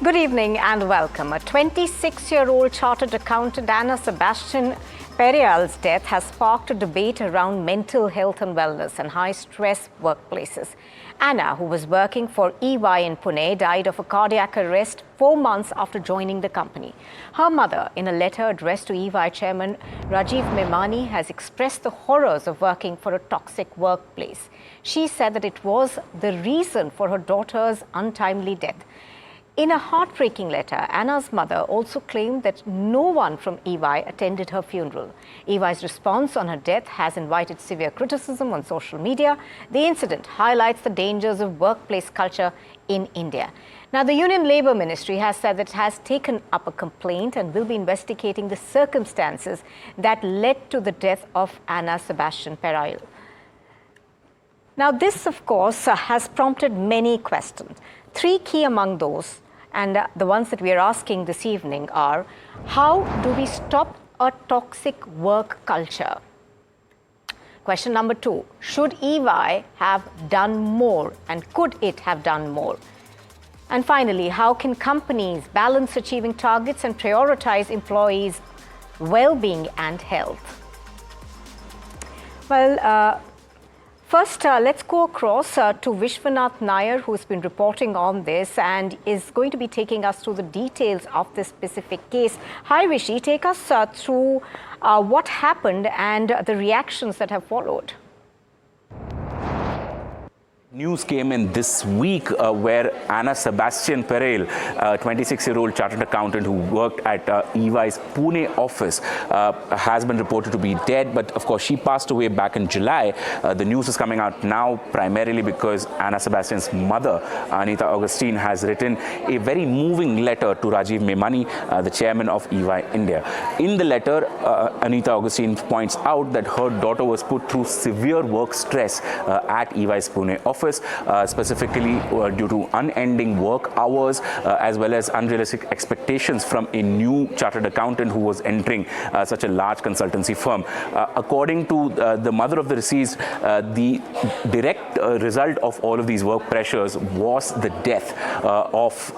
Good evening and welcome. A 26-year-old chartered accountant Anna Sebastian Pereal's death has sparked a debate around mental health and wellness and high-stress workplaces. Anna, who was working for EY in Pune, died of a cardiac arrest 4 months after joining the company. Her mother, in a letter addressed to EY chairman Rajiv Memani, has expressed the horrors of working for a toxic workplace. She said that it was the reason for her daughter's untimely death. In a heartbreaking letter, Anna's mother also claimed that no one from EY attended her funeral. EY's response on her death has invited severe criticism on social media. The incident highlights the dangers of workplace culture in India. Now, the Union Labour Ministry has said that it has taken up a complaint and will be investigating the circumstances that led to the death of Anna Sebastian Pereal. Now, this, of course, has prompted many questions. Three key among those, and the ones that we are asking this evening, are: how do we stop a toxic work culture? Question number 2, should EY have done more, and could it have done more? And finally, how can companies balance achieving targets and prioritize employees' well-being and health? Well, first, let's go across to Vishwanath Nair, who's been reporting on this and is going to be taking us through the details of this specific case. Hi, Vishy, take us through what happened and the reactions that have followed. News came in this week where Anna Sebastian Pereal, a 26-year-old chartered accountant who worked at EY's Pune office, has been reported to be dead. But of course, she passed away back in July. The news is coming out now primarily because Anna Sebastian's mother, Anita Augustine, has written a very moving letter to Rajiv Memani, the chairman of EY India. In the letter, Anita Augustine points out that her daughter was put through severe work stress at EY's Pune office. Specifically due to unending work hours as well as unrealistic expectations from a new chartered accountant who was entering such a large consultancy firm. According to the mother of the deceased, the direct result of all of these work pressures was the death of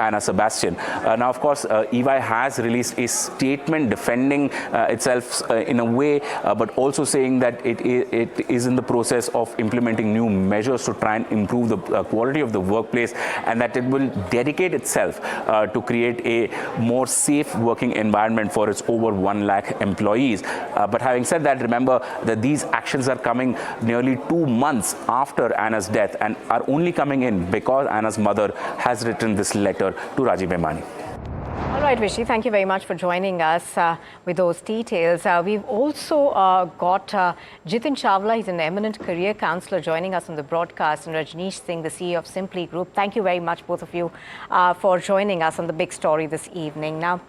Anna Sebastian. Now, of course, EY has released a statement defending itself in a way, but also saying that it is in the process of implementing new measures to try and improve the quality of the workplace, and that it will dedicate itself to create a more safe working environment for its over 1 lakh employees. But having said that, remember that these actions are coming nearly 2 months after Anna's death and are only coming in because Anna's mother has written this letter to Rajiv Memani. All right, Vishy, thank you very much for joining us with those details. We've also got Jitin Chawla. He's an eminent career counselor joining us on the broadcast, and Rajneesh Singh, the CEO of Simply Group. Thank you very much, both of you, for joining us on the big story this evening. Now,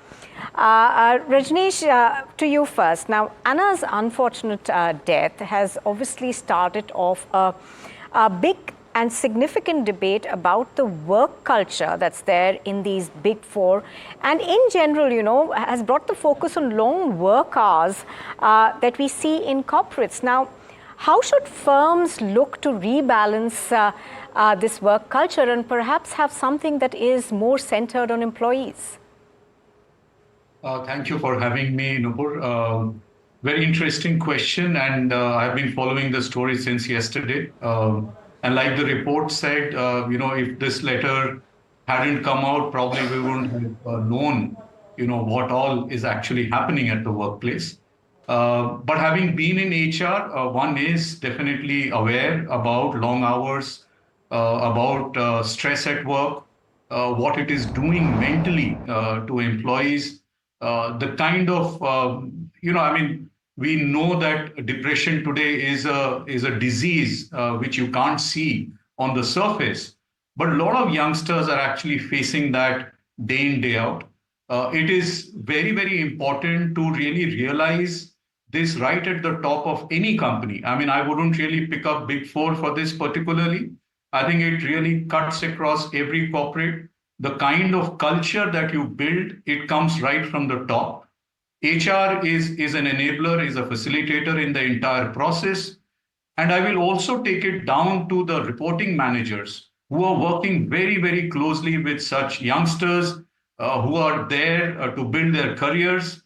Rajneesh, to you first. Now, Anna's unfortunate death has obviously started off a big and significant debate about the work culture that's there in these big four, and in general, you know, has brought the focus on long work hours that we see in corporates. Now, how should firms look to rebalance this work culture and perhaps have something that is more centered on employees? Thank you for having me, Nupur. Very interesting question, and I've been following the story since yesterday. And like the report said, if this letter hadn't come out, probably we wouldn't have known, what all is actually happening at the workplace. But having been in HR, one is definitely aware about long hours, about stress at work, what it is doing mentally to employees, the kind of, we know that depression today is a disease which you can't see on the surface, but a lot of youngsters are actually facing that day in, day out. It is very, very important to really realize this right at the top of any company. I mean, I wouldn't really pick up Big Four for this particularly. I think it really cuts across every corporate. The kind of culture that you build, it comes right from the top. HR is an enabler, is a facilitator in the entire process. And I will also take it down to the reporting managers. who are working very, very closely with such youngsters who are there to build their careers.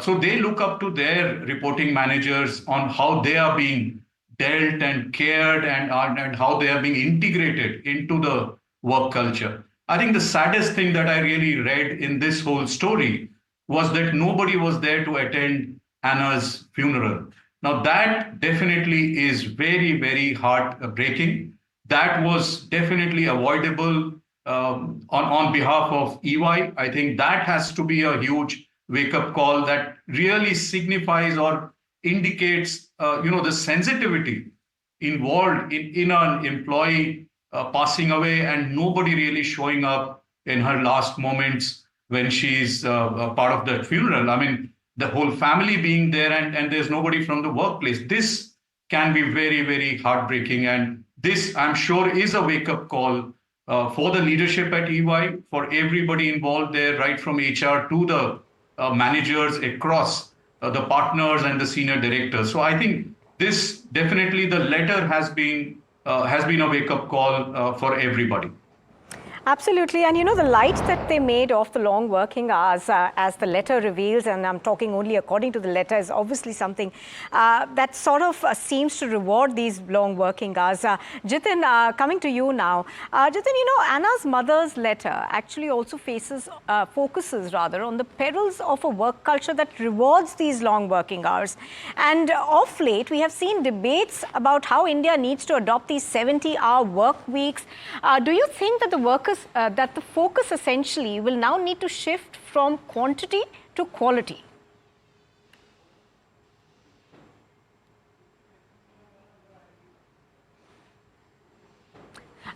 So they look up to their reporting managers on how they are being dealt and cared, and how they are being integrated into the work culture. I think the saddest thing that I really read in this whole story was that nobody was there to attend Anna's funeral. Now, that definitely is very, very heartbreaking. That was definitely avoidable on behalf of EY. I think that has to be a huge wake up call that really signifies or indicates, the sensitivity involved in an employee passing away and nobody really showing up in her last moments when she's a part of the funeral. I mean, the whole family being there, and there's nobody from the workplace. This can be very, very heartbreaking. And this, I'm sure, is a wake up call for the leadership at EY, for everybody involved there, right from HR to the managers across the partners and the senior directors. So I think this definitely, the letter has been a wake up call for everybody. Absolutely. And the light that they made of the long working hours, as the letter reveals, and I'm talking only according to the letter, is obviously something that sort of seems to reward these long working hours. Jitin, coming to you now. Jitin, Anna's mother's letter actually also focuses on the perils of a work culture that rewards these long working hours. And of late, we have seen debates about how India needs to adopt these 70-hour work weeks. Do you think that that the focus essentially will now need to shift from quantity to quality?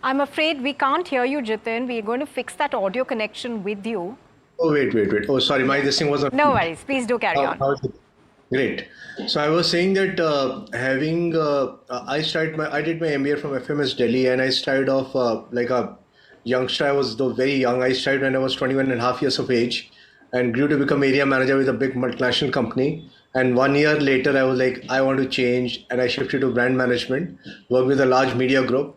I'm afraid we can't hear you, Jitin. We're going to fix that audio connection with you. Oh, wait. Oh, sorry, this thing wasn't. No worries. Please do carry on. Great. So I was saying that I did my MBA from FMS Delhi, and I started off like a youngster. I was though very young. I started when I was 21 and a half years of age and grew to become area manager with a big multinational company. And 1 year later, I was like, I want to change. And I shifted to brand management, worked with a large media group.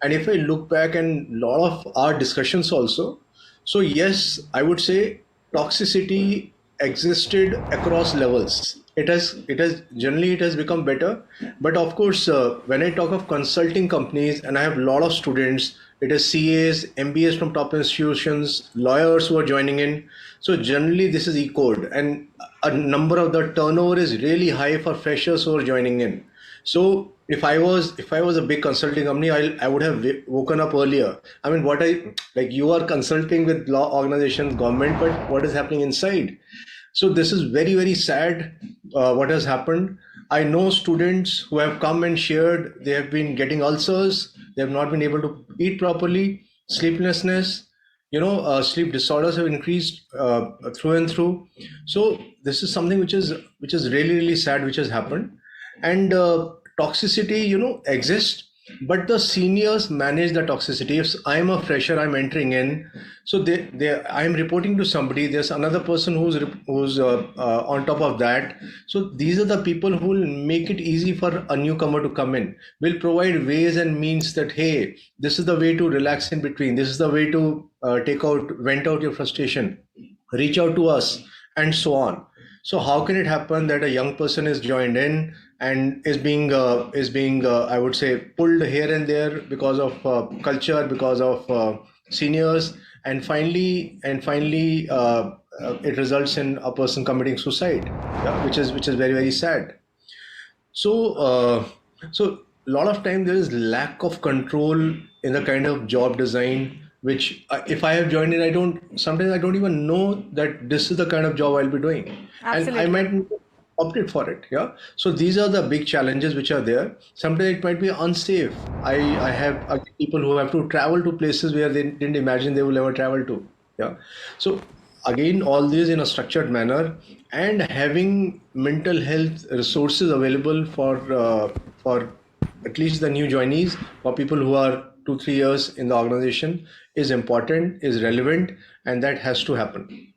And if I look back and a lot of our discussions also, so yes, I would say toxicity existed across levels. It has become better. But of course, when I talk of consulting companies, and I have a lot of students, it is CAs, MBAs from top institutions, lawyers who are joining in. So generally this is echoed, and a number of the turnover is really high for freshers who are joining in. So if I was a big consulting company, I would have woken up earlier. I mean, you are consulting with law organizations, government, but what is happening inside? So this is very, very sad what has happened. I know students who have come and shared, they have been getting ulcers, they have not been able to eat properly, sleeplessness, sleep disorders have increased through and through. So this is something which is really, really sad, which has happened. And toxicity, exists, but the seniors manage the toxicity. If I'm a fresher, I'm entering in, so I'm reporting to somebody. There's another person who's on top of that. So these are the people who will make it easy for a newcomer to come in. Will provide ways and means that, hey, this is the way to relax in between. This is the way to vent out your frustration. Reach out to us, and so on. So how can it happen that a young person is joined in and is being I would say pulled here and there because of culture, because of seniors, and finally it results in a person committing suicide, which is very, very sad. So so a lot of time there is lack of control in the kind of job design, which if I have joined in, sometimes I don't even know that this is the kind of job I'll be doing. Absolutely. And I might opted for it. Yeah. So these are the big challenges which are there. Sometimes it might be unsafe. I have people who have to travel to places where they didn't imagine they will ever travel to. Yeah. So again, all this in a structured manner, and having mental health resources available for at least the new joinees, for people who are 2-3 years in the organization, is important, is relevant, and that has to happen.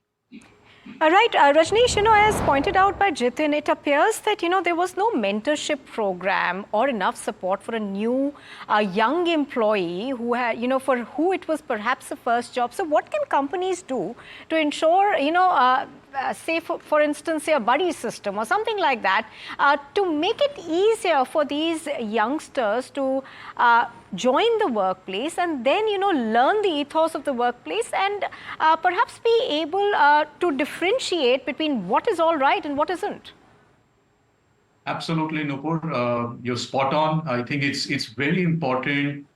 Right, Rajneesh, as pointed out by Jitin, it appears that, there was no mentorship program or enough support for a new young employee who had, for who it was perhaps the first job. So what can companies do to ensure, say, for instance, say a buddy system or something like that, to make it easier for these youngsters to join the workplace and then, learn the ethos of the workplace and perhaps be able to differentiate between what is all right and what isn't? Absolutely, Nupur. You're spot on. I think it's very important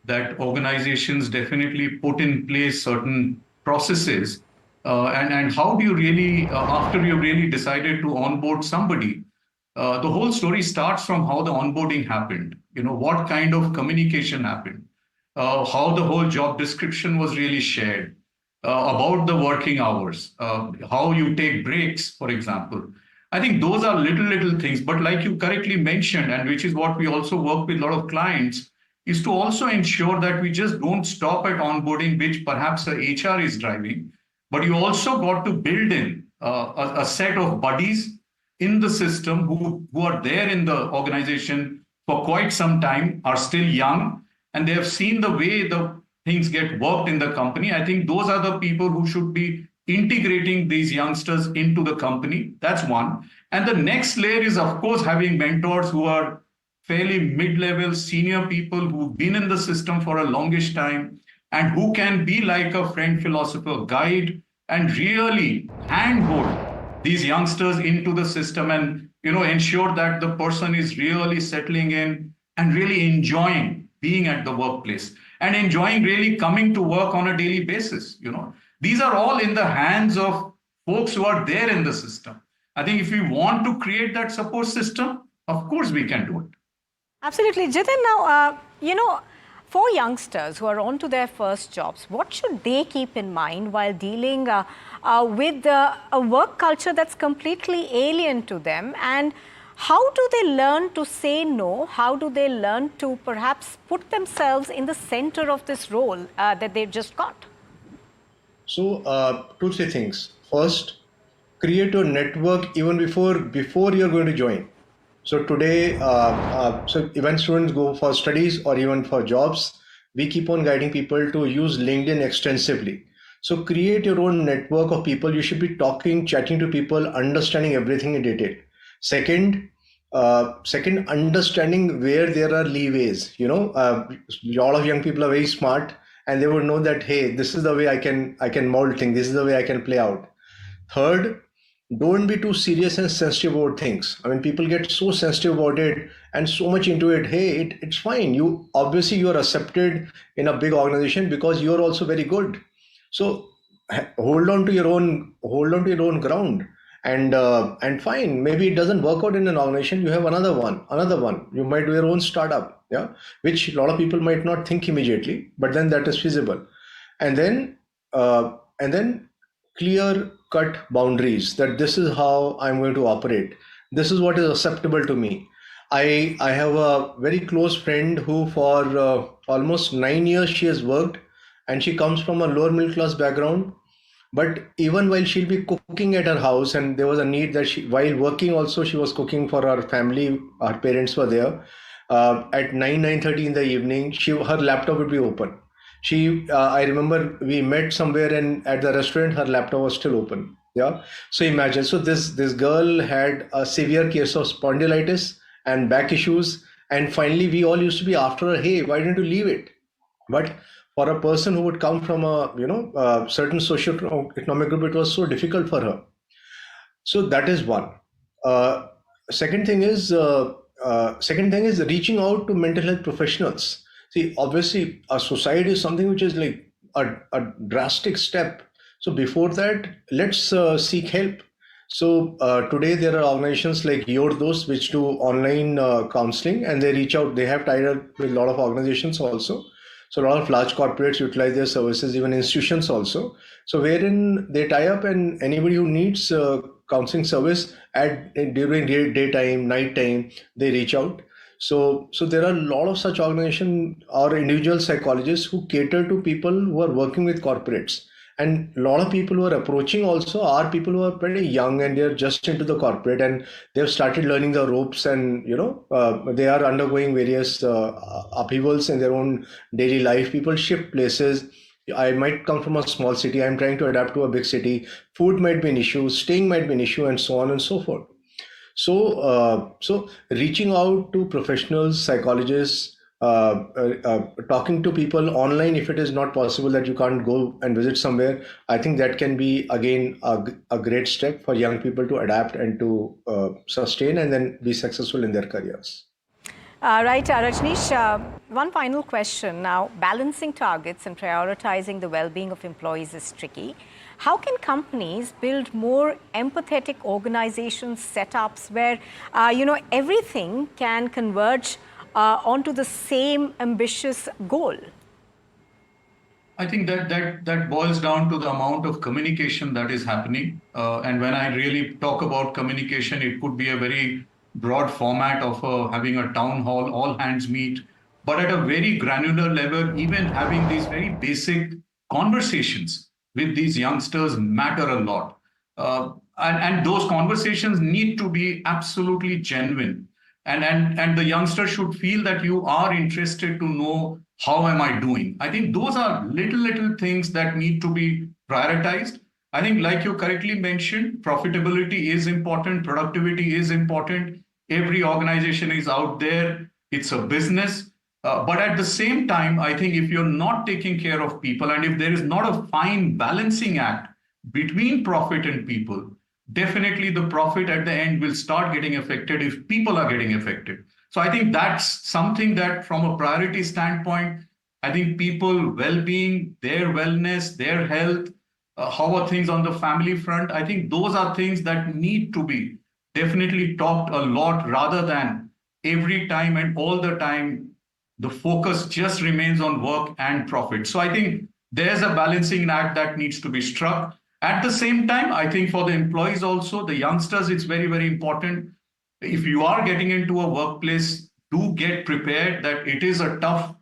that organizations definitely put in place certain processes. And how do you really, after you really decided to onboard somebody, the whole story starts from how the onboarding happened. What kind of communication happened, how the whole job description was really shared, about the working hours, how you take breaks, for example. I think those are little things, but like you correctly mentioned, and which is what we also work with a lot of clients, is to also ensure that we just don't stop at onboarding, which perhaps the HR is driving, but you also got to build in a set of buddies in the system who are there in the organization for quite some time, are still young, and they have seen the way the things get worked in the company. I think those are the people who should be integrating these youngsters into the company. That's one. And the next layer is, of course, having mentors who are fairly mid-level senior people who've been in the system for a longish time and who can be like a friend, philosopher, guide, and really handhold these youngsters into the system and ensure that the person is really settling in and really enjoying being at the workplace and enjoying really coming to work on a daily basis. These are all in the hands of folks who are there in the system. I think if we want to create that support system, of course we can do it. Absolutely. Jitin, now, for youngsters who are on to their first jobs, what should they keep in mind while dealing with a work culture that's completely alien to them? And how do they learn to say no? How do they learn to perhaps put themselves in the center of this role that they've just got? So, two, three things. First, create your network even before you're going to join. So today, so when students go for studies or even for jobs, we keep on guiding people to use LinkedIn extensively. So create your own network of people. You should be talking, chatting to people, understanding everything in detail. Second, understanding where there are leeways. A lot of young people are very smart, and they would know that, hey, this is the way I can mold things. This is the way I can play out. Third, don't be too serious and sensitive about things. I mean, people get so sensitive about it and so much into it. Hey, it's fine. You are accepted in a big organization because you're also very good. So hold on to your own ground, and fine. Maybe it doesn't work out in an organization. You have another one. You might do your own startup, yeah, which a lot of people might not think immediately, but then that is feasible. And then clear cut boundaries that this is how I'm going to operate. This is what is acceptable to me. I have a very close friend who for almost 9 years she has worked, and she comes from a lower middle class background. But even while she'll be cooking at her house, and there was a need that while working also, she was cooking for her family. Her parents were there. At 9:30 in the evening, her laptop would be open. I remember we met somewhere, and at the restaurant, her laptop was still open. Yeah. So imagine. So this girl had a severe case of spondylitis and back issues, and finally we all used to be after her. Hey, why didn't you leave it? But for a person who would come from a certain socio-economic group, it was so difficult for her. So that is one. Uh, second thing is reaching out to mental health professionals. See, obviously, a suicide is something which is like a drastic step. So before that, let's seek help. So today there are organizations like Your Dost which do online counseling, and they reach out. They have tied up with a lot of organizations also. So a lot of large corporates utilize their services, even institutions also. So wherein they tie up, and anybody who needs counseling service during daytime, nighttime, they reach out. So there are a lot of such organizations or individual psychologists who cater to people who are working with corporates. And a lot of people who are approaching also are people who are pretty young and they're just into the corporate and they've started learning the ropes, and they are undergoing various upheavals in their own daily life. People shift places. I might come from a small city. I'm trying to adapt to a big city. Food might be an issue, staying might be an issue, and so on and so forth. So reaching out to professionals, psychologists, talking to people online if it is not possible that you can't go and visit somewhere, I think that can be again a great step for young people to adapt and to sustain and then be successful in their careers. Right, Rajneesh, one final question. Now, balancing targets and prioritizing the well-being of employees is tricky. How can companies build more empathetic organizations, setups where, everything can converge onto the same ambitious goal? I think that boils down to the amount of communication that is happening. And when I really talk about communication, it could be a very broad format of having a town hall, all hands meet. But at a very granular level, even having these very basic conversations with these youngsters matter a lot. And those conversations need to be absolutely genuine. And the youngster should feel that you are interested to know how am I doing. I think those are little things that need to be prioritized. I think, like you correctly mentioned, profitability is important, productivity is important. Every organization is out there, it's a business. But at the same time, I think if you're not taking care of people and if there is not a fine balancing act between profit and people, definitely the profit at the end will start getting affected if people are getting affected. So I think that's something that from a priority standpoint, I think people well-being, their wellness, their health, how are things on the family front? I think those are things that need to be definitely talked a lot rather than every time and all the time the focus just remains on work and profit. So I think there's a balancing act that needs to be struck. At the same time, I think for the employees also, the youngsters, it's very important. If you are getting into a workplace, do get prepared that it is a tough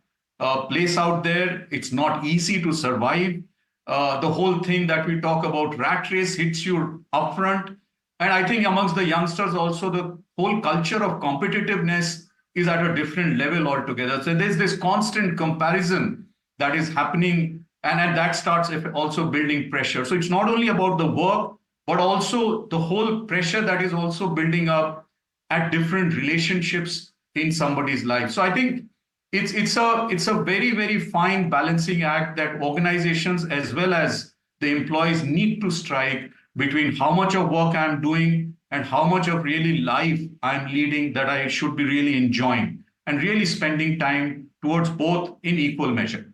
place out there. It's not easy to survive. The whole thing that we talk about rat race hits you upfront. And I think amongst the youngsters also, the whole culture of competitiveness is at a different level altogether. So there's this constant comparison that is happening, and that starts also building pressure. So it's not only about the work, but also the whole pressure that is also building up at different relationships in somebody's life. So I think it's a very fine balancing act that organizations as well as the employees need to strike between how much of work I'm doing and how much of really life I'm leading that I should be really enjoying and really spending time towards both in equal measure.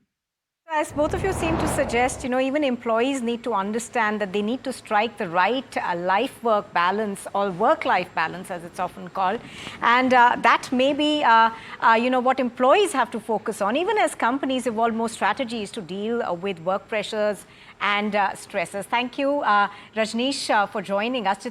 As both of you seem to suggest, even employees need to understand that they need to strike the right life-work balance or work-life balance, as it's often called. And that may be, what employees have to focus on, even as companies evolve more strategies to deal with work pressures and stresses. Thank you, Rajneesh, for joining us.